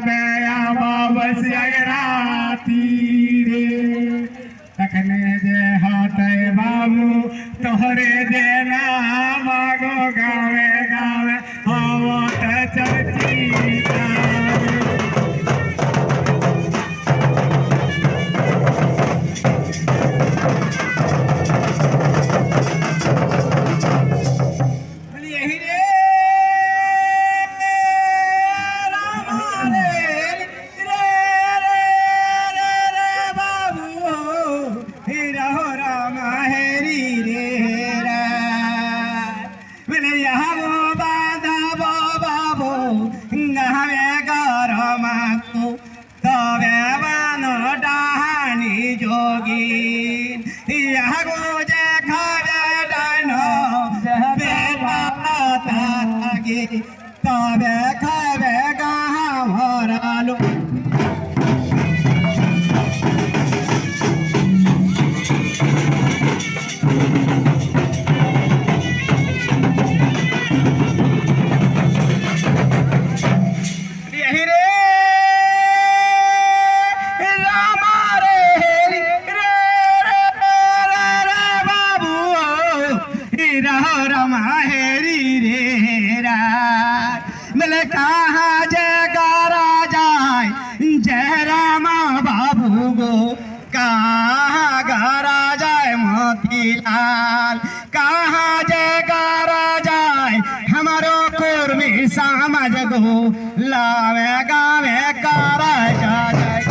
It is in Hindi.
बेया बाबस अगराती रे तखने जे हाथ बाबू तोहरे देना मागो गावे गावे आवत चर्ची जोगी यह गोजे खावे डानो बेटा तागे तबे खावे गाँव भरालो मिले कहा जयकारा जाए जय रामा बाबू गो कहा गारा जाए मोतीलाल कहा जयकारा जाए हमारो कुर्मी समाज गो लावे गावे कारा जाए